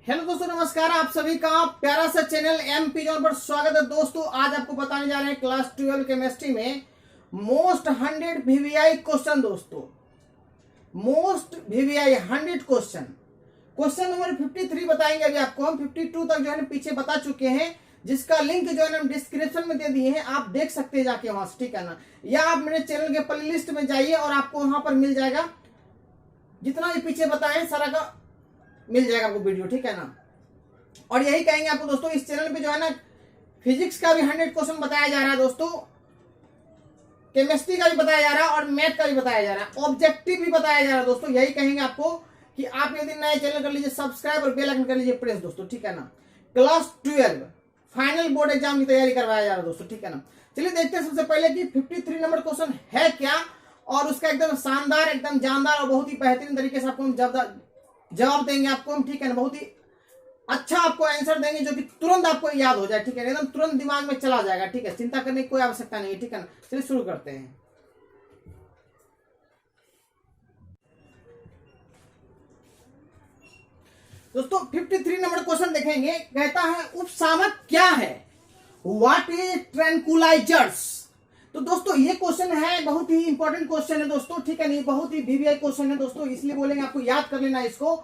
Hello दोस्तों, नमस्कार। आप सभी का प्यारा सा चैनल एमपी जॉन पर स्वागत है। दोस्तों आज आपको बताने जा रहे हैं क्लास 12 केमिस्ट्री में मोस्ट 100 वीवीआई क्वेश्चन। दोस्तों मोस्ट वीवीआई 100 क्वेश्चन नंबर 53 बताएंगे अभी आपको। हम 52 तक जो है पीछे बता चुके हैं, जिसका लिंक जो है हम डिस्क्रिप्शन में दे दिए हैं, आप देख सकते हैं जाके वहां से, ठीक है ना। या आप मेरे चैनल के प्ले लिस्ट में जाइए और आपको वहां पर मिल जाएगा, जितना भी पीछे बताएं सारा का मिल जाएगा आपको वीडियो, ठीक है ना। और यही कहेंगे आपको दोस्तों, इस चैनल पे जो है ना फिजिक्स का भी 100 क्वेश्चन बताया जा रहा है दोस्तों, केमिस्ट्री का भी बताया जा रहा है और मैथ का भी बताया जा रहा है, ऑब्जेक्टिव भी बताया जा रहा है दोस्तों। यही कहेंगे आपको कि आप यदि नए चैनल कर लीजिए सब्सक्राइब और बेल आइकन कर लीजिए प्रेस दोस्तों, ठीक है ना। क्लास 12 फाइनल बोर्ड एग्जाम की तैयारी करवाया जा रहा है दोस्तों, ठीक है ना। चलिए देखते हैं सबसे पहले कि 53 नंबर क्वेश्चन है क्या, और उसका एकदम शानदार, एकदम जानदार और बहुत ही बेहतरीन तरीके से आपको हम जवाब देंगे आपको हम, ठीक है ना। बहुत ही अच्छा आपको आंसर देंगे जो कि तुरंत आपको याद हो जाए, ठीक है, एकदम तुरंत दिमाग में चला जाएगा, ठीक है। चिंता करने की कोई आवश्यकता नहीं है, ठीक है ना। चलिए शुरू करते हैं। दोस्तों 53 नंबर क्वेश्चन देखेंगे। कहता है उपशामक क्या है, व्हाट इज ट्रैंकुलाइजर्स। तो दोस्तों ये क्वेश्चन है, बहुत ही इंपॉर्टेंट क्वेश्चन है दोस्तों, ठीक है नहीं, बहुत ही वीवीआई क्वेश्चन है दोस्तों, इसलिए बोलेंगे आपको याद कर लेना इसको।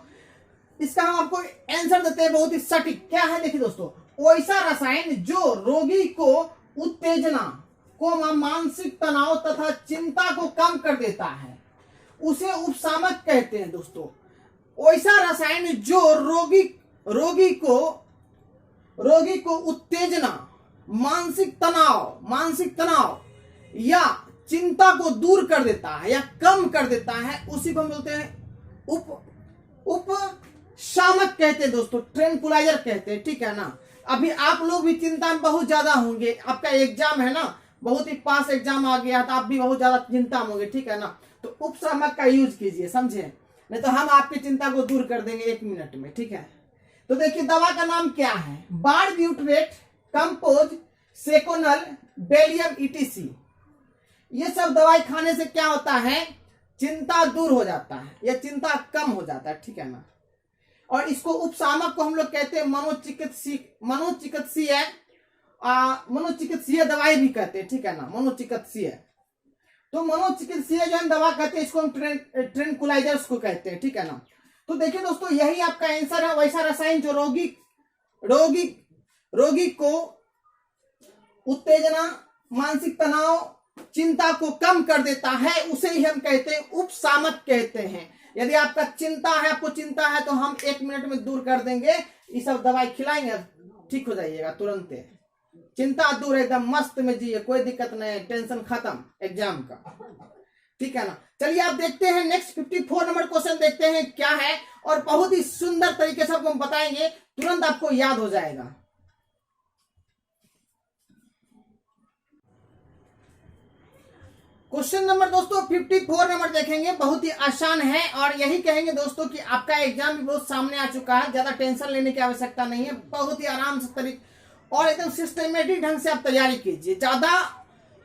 इसका हम आपको आंसर देते हैं बहुत ही सटीक। क्या है देखिए दोस्तों, वैसा रसायन जो रोगी को उत्तेजना को, मानसिक तनाव तथा चिंता को कम कर देता है, उसे उपशामक कहते हैं दोस्तों। वैसा रसायन जो रोगी को उत्तेजना, मानसिक तनाव या चिंता को दूर कर देता है या कम कर देता है, उसी को हम बोलते हैं उपशामक कहते हैं दोस्तों, ट्रैंकुलाइजर कहते हैं, ठीक है ना। अभी आप लोग भी चिंता में बहुत ज्यादा होंगे, आपका एग्जाम है ना, बहुत ही पास एग्जाम आ गया तो आप भी बहुत ज्यादा चिंता में होंगे, ठीक है ना। तो उपशामक का यूज कीजिए, समझे, नहीं तो हम आपकी चिंता को दूर कर देंगे 1 मिनट में, ठीक है। तो देखिए दवा का नाम क्या है, बारब्यूटेरेट, कंपोज, सेकोनल, बेलियम ईटीसी। ये सब दवाई खाने से क्या होता है, चिंता दूर हो जाता है या चिंता कम हो जाता है, ठीक है ना। और इसको उपशामक को हम लोग कहते हैं मनोचिकित्सीय दवाई भी कहते हैं, ठीक है ना, मनोचिकित्सीय। तो मनोचिकित्सीय जो हम दवा कहते हैं, इसको हम ट्रैंकुलाइजर्स को कहते हैं, ठीक है ना। तो देखिए दोस्तों यही आपका आंसर है, वैसा रसायन जो रोगी को उत्तेजना, मानसिक तनाव, चिंता को कम कर देता है, उसे ही हम कहते हैं उपशामक कहते हैं। यदि आपका चिंता है, आपको चिंता है, तो हम 1 मिनट में दूर कर देंगे, ये सब दवाई खिलाएंगे, ठीक हो जाइएगा तुरंत। चिंता दूर, एकदम मस्त में जिए, कोई दिक्कत नहीं, टेंशन खत्म एग्जाम का, ठीक है ना। चलिए आप देखते हैं नेक्स्ट 54 नंबर क्वेश्चन देखते हैं क्या है, और बहुत ही सुंदर तरीके से आपको हम बताएंगे, तुरंत आपको याद हो जाएगा। क्वेश्चन नंबर दोस्तों 54 नंबर देखेंगे, बहुत ही आसान है, और यही कहेंगे दोस्तों कि आपका एग्जाम भी बहुत सामने आ चुका है, ज्यादा टेंशन लेने की आवश्यकता नहीं है, बहुत ही आराम से तरीके और एकदम सिस्टमेटिक ढंग से आप तैयारी कीजिए। ज्यादा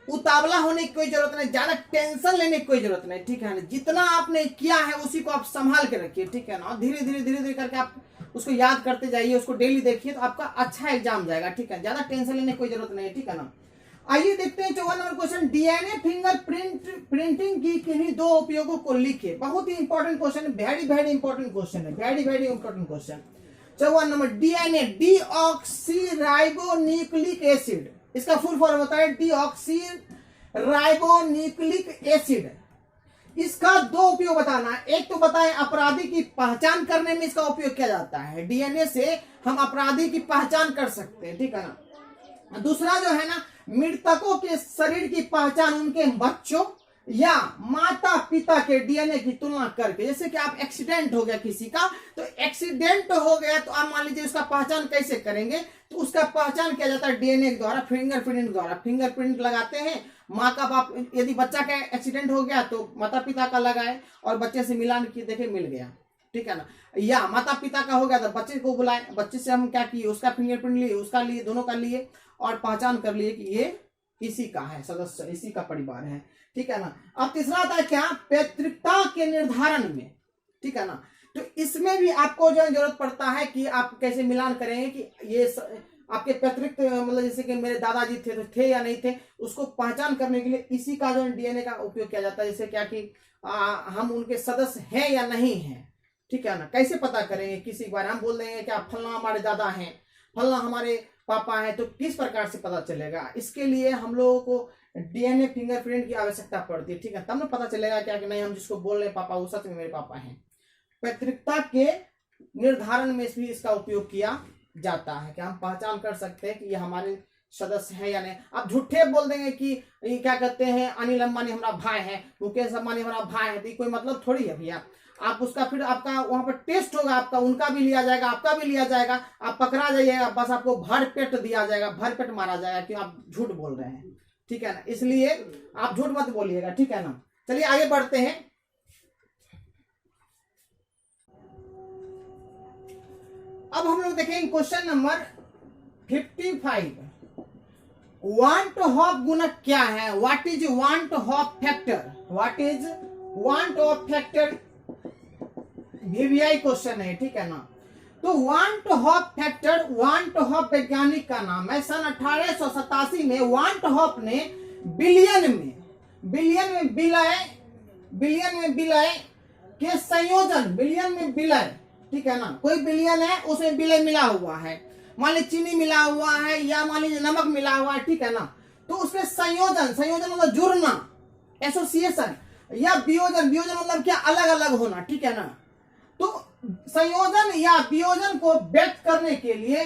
उतावला होने की कोई जरूरत नहीं, ज्यादा टेंशन लेने की कोई जरूरत नहीं, ठीक है ना। जितना आपने किया है उसी को आप संभाल के रखिए, ठीक है ना। धीरे धीरे करके आप उसको याद करते जाइए, उसको डेली देखिए, तो आपका अच्छा एग्जाम जाएगा, ठीक है। ज्यादा टेंशन लेने की कोई जरूरत नहीं है, ठीक है ना। आइए देखते हैं 54 नंबर क्वेश्चन, डीएनए प्रिंटिंग की किन्हीं 2 उपयोगों को लिखिए। बहुत ही इंपॉर्टेंट क्वेश्चन है, वेरी इंपॉर्टेंट क्वेश्चन है, very important question. 54 number, DNA deoxyribonucleic acid, इसका फुल फॉर्म होता है डीऑक्सीराइबोन्यूक्लिक एसिड। इसका 2 उपयोग बताना है। एक तो बताएं अपराधी की पहचान करने में इसका उपयोग किया जाता है, डीएनए से हम अपराधी की पहचान कर सकते हैं, ठीक है ना। दूसरा जो है ना, मृतकों के शरीर की पहचान उनके बच्चों या माता पिता के डीएनए की तुलना करके। जैसे कि आप एक्सीडेंट हो गया किसी का, तो एक्सीडेंट हो गया तो आप मान लीजिए उसका पहचान कैसे करेंगे, तो उसका पहचान किया जाता है डीएनए द्वारा, फिंगरप्रिंट द्वारा। फिंगरप्रिंट लगाते हैं, माँ का बाप, यदि बच्चा का एक्सीडेंट हो गया तो माता पिता का लगाए और बच्चे से मिलान किए, देखे मिल गया, ठीक है ना। या माता पिता का हो गया तो बच्चे को बुलाए, बच्चे से हम क्या किए, उसका फिंगरप्रिंट लिए, उसका लिए, दोनों का लिए, और पहचान कर लिए कि ये इसी का है सदस्य, इसी का परिवार है, ठीक है ना। अब तीसरा आता है क्या, पैतृकता के निर्धारण में, ठीक है ना। तो इसमें भी आपको जो जरूरत पड़ता है कि आप कैसे मिलान करेंगे कि ये आपके पैतृक मतलब जैसे कि मेरे दादाजी थे तो थे या नहीं थे, उसको पहचान करने के लिए इसी का जो डीएनए का उपयोग किया जाता है। जैसे क्या कि हम उनके सदस्य हैं या नहीं हैं, ठीक है ना। कैसे पता करेंगे, किसी बार हम बोल देंगे कि आप फलना हमारे दादा हैं, फलना हमारे पापा हैं, तो किस प्रकार से पता चलेगा। इसके लिए हम लोगों को डीएनए फिंगरप्रिंट की आवश्यकता पड़ती है, ठीक है। तब ना पता चलेगा क्या कि नहीं हम जिसको बोल रहे हैं पापा वो सच में मेरे पापा हैं। पैतृकता के निर्धारण में भी इसका उपयोग किया जाता है कि हम पहचान कर सकते हैं कि ये हमारे सदस्य है या नहीं। आप झूठे बोल देंगे कि ये क्या कहते हैं अनिल अंबानी हमारा भाई है, मुकेश अंबानी हमारा भाई है, तो कोई मतलब थोड़ी है भैया। आप उसका फिर आपका वहां पर टेस्ट होगा, आपका उनका भी लिया जाएगा, आपका भी लिया जाएगा, आप पकड़ा जाइएगा, बस आपको भर पेट दिया जाएगा, भर पेट मारा जाएगा कि आप झूठ बोल रहे हैं, ठीक है ना। इसलिए आप झूठ मत बोलिएगा, ठीक है ना। चलिए आगे बढ़ते हैं। अब हम लोग देखेंगे क्वेश्चन नंबर 55। वांट हॉफ गुणक क्या है? What is van't Hoff factor? What is van't Hoff factor? VVI question है, ठीक है ना। तो van't Hoff factor, van't Hoff वैज्ञानिक का नाम है। सन 1887 में वांट हॉफ ने बिलियन में विलय के संयोजन, बिलियन में विलय, ठीक है ना। कोई बिलियन है उसमें विलय मिला हुआ है, मान लीजिए चीनी मिला हुआ है या मान लीजिए नमक मिला हुआ है, ठीक है ना। तो उसमें संयोजन मतलब जुड़ना, एसोसिएशन, या वियोजन मतलब क्या अलग अलग होना, ठीक है ना। तो संयोजन या वियोजन को व्यक्त करने के लिए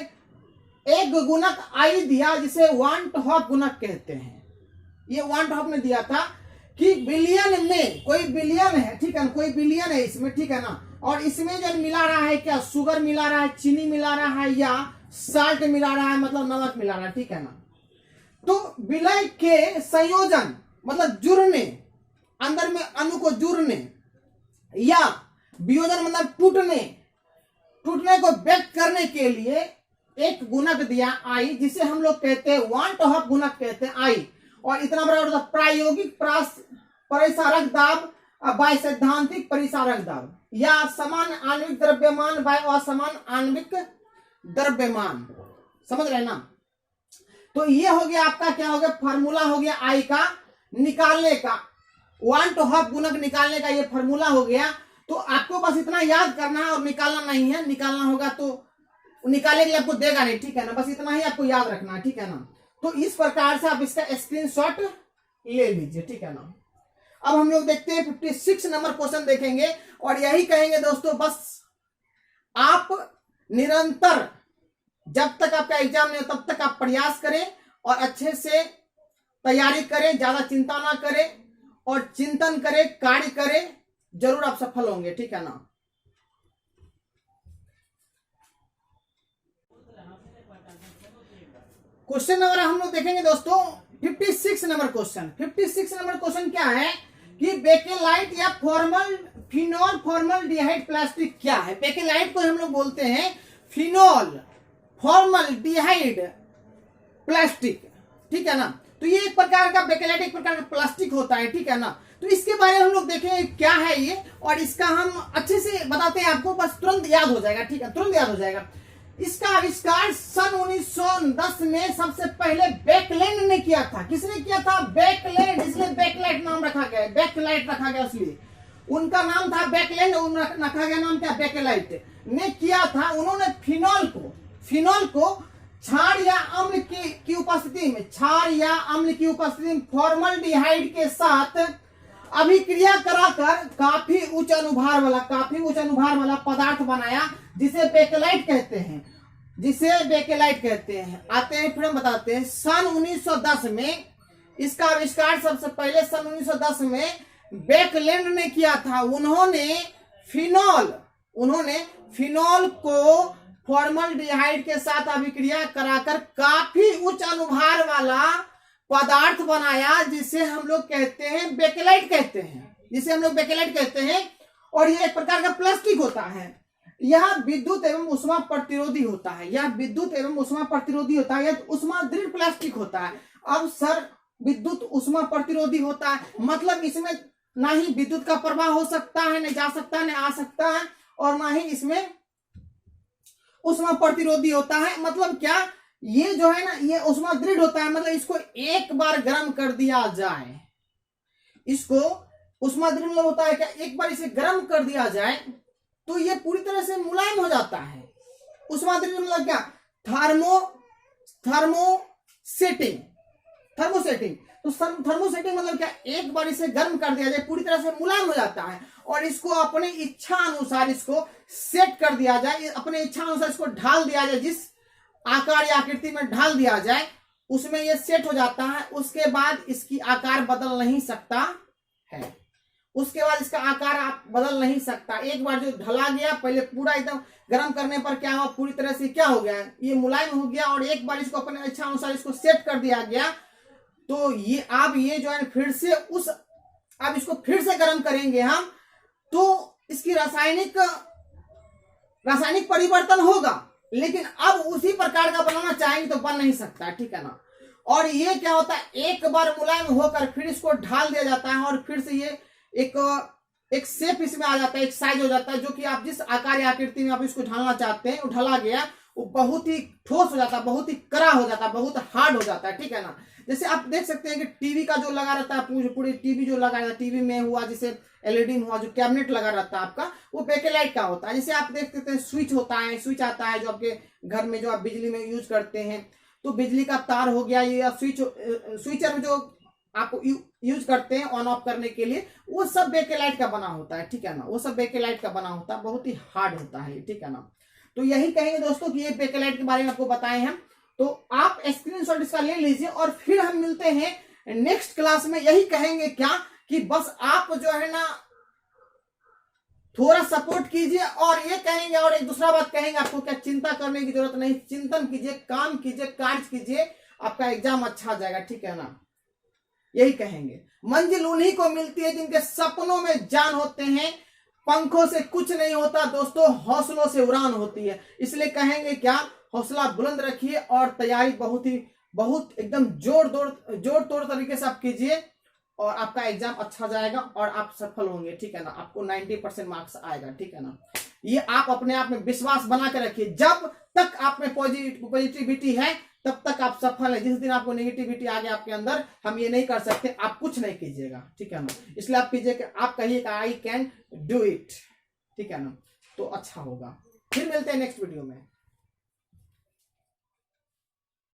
एक गुणक आई दिया जिसे वांट हॉफ गुणक कहते हैं। ये वांट हॉफ ने दिया था कि बिलियन में कोई बिलियन है, ठीक है ना, कोई बिलियन है इसमें, ठीक है ना। और इसमें जो मिला रहा है क्या, शुगर मिला रहा है, चीनी मिला रहा है, या साल्ट मिला रहा है, मतलब नमक मिला रहा है, ठीक है ना। तो विलय के संयोजन मतलब जुड़ने, अंदर में अणु को जुड़ने, या वियोजन मतलब टूटने को व्यक्त करने के लिए एक गुणक दिया आई, जिसे हम लोग कहते हैं वांट हॉफ गुणक कहते हैं आई। और इतना बड़ा प्रायोगिक परिसारक दाब बाय सैद्धांतिक परिसारक दाब, या समान आणविक द्रव्यमान बाय असमान आणविक द्रव्यमान, समझ रहे ना। तो ये हो गया आपका, क्या हो गया, फार्मूला हो गया आई का निकालने का, वांट हॉफ गुणक निकालने का ये फार्मूला हो गया। तो आपको बस इतना याद करना है और निकालना नहीं है, निकालना होगा तो निकालने के लिए आपको देगा नहीं, ठीक है ना। बस इतना ही आपको याद रखना है, ठीक है ना। तो इस प्रकार से आप इसका स्क्रीनशॉट ले लीजिए, ठीक है ना। अब हम लोग देखते हैं 56 नंबर क्वेश्चन देखेंगे, और यही कहेंगे दोस्तों, बस आप निरंतर जब तक आपका एग्जाम नहीं हो तब तक आप प्रयास करें और अच्छे से तैयारी करें, ज्यादा चिंता ना करें और चिंतन करें, कार्य करें, जरूर आप सफल होंगे, ठीक है ना। क्वेश्चन नंबर हम लोग देखेंगे दोस्तों 56 नंबर क्वेश्चन। 56 नंबर क्वेश्चन क्या है कि बेकेलाइट या फिनोल फॉर्मल्डिहाइड प्लास्टिक क्या है। बेकेलाइट को हम लोग बोलते हैं फिनोल फॉर्मल्डिहाइड प्लास्टिक, ठीक है ना। तो ये एक प्रकार का बेकेलाइट एक प्रकार का प्लास्टिक होता है, ठीक है ना। तो इसके बारे में हम लोग देखेंगे क्या है ये, और इसका हम अच्छे से बताते हैं आपको, बस तुरंत याद हो जाएगा, ठीक है, तुरंत याद हो जाएगा। इसका आविष्कार सन 1910 में सबसे पहले बेकलैंड ने किया था। किसने किया था? बेकलैंड, इसलिए बेकलाइट नाम रखा गया, बेकलाइट रखा गया, इसलिए उनका नाम था बेकलैंड, रखा गया नाम क्या, बेकलाइट ने किया था। उन्होंने फिनोल को क्षार या अम्ल की उपस्थिति में फॉर्मल्डिहाइड के साथ अभिक्रिया कराकर काफी उच्च अनुभार वाला पदार्थ बनाया, जिसे बेकेलाइट कहते हैं। आते हैं फिर हम बताते हैं। सन 1910 में इसका आविष्कार सबसे पहले सन 1910 में बेकलैंड ने किया था। उन्होंने फिनोल को फॉर्मल्डिहाइड के साथ अभिक्रिया कराकर काफी उच्च अनुभार वाला पदार्थ बनाया, जिसे हम लोग कहते हैं बेकेलाइट कहते हैं। और यह एक प्रकार का प्लास्टिक होता है। यह विद्युत एवं उष्मा प्रतिरोधी होता है, यह उष्मा दृढ़ प्लास्टिक होता है। अब सर विद्युत उष्मा प्रतिरोधी होता है, मतलब इसमें ना ही विद्युत का प्रवाह हो सकता है, नहीं जा सकता, नहीं आ सकता है, और ना ही इसमें ऊष्मा प्रतिरोधी होता है। मतलब क्या, ये जो है ना ये ऊष्मा दृढ़ होता है, मतलब इसको एक बार गर्म कर दिया जाए, इसको ऊष्मा दृढ़ मतलब होता है क्या, एक बार इसे गर्म कर दिया जाए तो ये पूरी तरह से मुलायम हो जाता है। ऊष्मा दृढ़ मतलब क्या, थर्मोसेटिंग। तो थर्मोसेटिंग मतलब क्या, एक बार इसे गर्म कर दिया जाए पूरी तरह से मुलायम हो जाता है और इसको अपने इच्छा अनुसार इसको सेट कर दिया जाए, अपने इच्छा अनुसार इसको ढाल दिया जाए, जिस आकार या आकृति में ढाल दिया जाए उसमें ये सेट हो जाता है। उसके बाद इसकी आकार बदल नहीं सकता है, उसके बाद इसका आकार आप बदल नहीं सकता। एक बार जो ढला गया, पहले पूरा एकदम गर्म करने पर क्या हुआ, पूरी तरह से क्या हो गया, ये मुलायम हो गया और एक बार इसको अपने इच्छा अनुसार इसको सेट कर दिया गया तो ये आप ये जो है फिर से अब इसको फिर से गर्म करेंगे हम तो इसकी रासायनिक परिवर्तन होगा, लेकिन अब उसी प्रकार का बनाना चाहेंगे तो बन नहीं सकता, ठीक है ना। और ये क्या होता है, एक बार मुलायम होकर फिर इसको ढाल दिया जाता है और फिर से ये एक शेप इसमें आ जाता है, एक साइज हो जाता है, जो कि आप जिस आकार या आकृति में आप इसको ढालना चाहते हैं वो ढला गया, वो बहुत ही ठोस हो जाता है, बहुत ही कड़ा हो जाता है, बहुत हार्ड हो जाता है, ठीक है ना। जैसे आप देख सकते हैं कि टीवी का जो लगा रहता है, पूरी टीवी जो लगा रहता है, टीवी में हुआ जैसे एलईडी में हुआ, जो कैबिनेट लगा रहता है आपका, वो बेकेलाइट का होता है। जैसे आप देख सकते हैं स्विच होता है, स्विच आता है जो आपके घर में जो आप बिजली में यूज करते हैं, तो बिजली का तार हो गया, ये स्विचर में जो आप यूज करते हैं ऑन ऑफ करने के लिए, वो सब बेकेलाइट का बना होता है, ठीक है ना, वो सब बेकेलाइट का बना होता है, बहुत ही हार्ड होता है, ठीक है ना। तो यही कहेंगे दोस्तों कि ये बेकेलाइट के बारे में आपको बताए हैं, तो आप स्क्रीनशॉट इसका ले लीजिए और फिर हम मिलते हैं नेक्स्ट क्लास में। यही कहेंगे क्या कि बस आप जो है ना थोड़ा सपोर्ट कीजिए और ये कहेंगे, और एक दूसरा बात कहेंगे, आपको क्या चिंता करने की जरूरत नहीं, चिंतन कीजिए, काम कीजिए, कार्य कीजिए, आपका एग्जाम अच्छा आ जाएगा, ठीक है ना। यही कहेंगे, मंजिल उन्हीं को मिलती है जिनके सपनों में जान होते हैं, पंखों से कुछ नहीं होता दोस्तों, हौसलों से उड़ान होती है। इसलिए कहेंगे क्या, हौसला बुलंद रखिए और तैयारी बहुत एकदम जोर तोड़ तरीके से आप कीजिए और आपका एग्जाम अच्छा जाएगा और आप सफल होंगे, ठीक है ना। आपको 90% मार्क्स आएगा, ठीक है ना। ये आप अपने आप में विश्वास बना के रखिए, जब तक आप में पॉजिटिविटी है तब तक आप सफल है। जिस दिन आपको नेगेटिविटी आ गया आपके अंदर, हम ये नहीं कर सकते, आप कुछ नहीं कीजिएगा, ठीक है ना। इसलिए आप कीजिए कि आप कहिएगा आई कैन डू इट, ठीक है ना, तो अच्छा होगा। फिर मिलते हैं नेक्स्ट वीडियो में।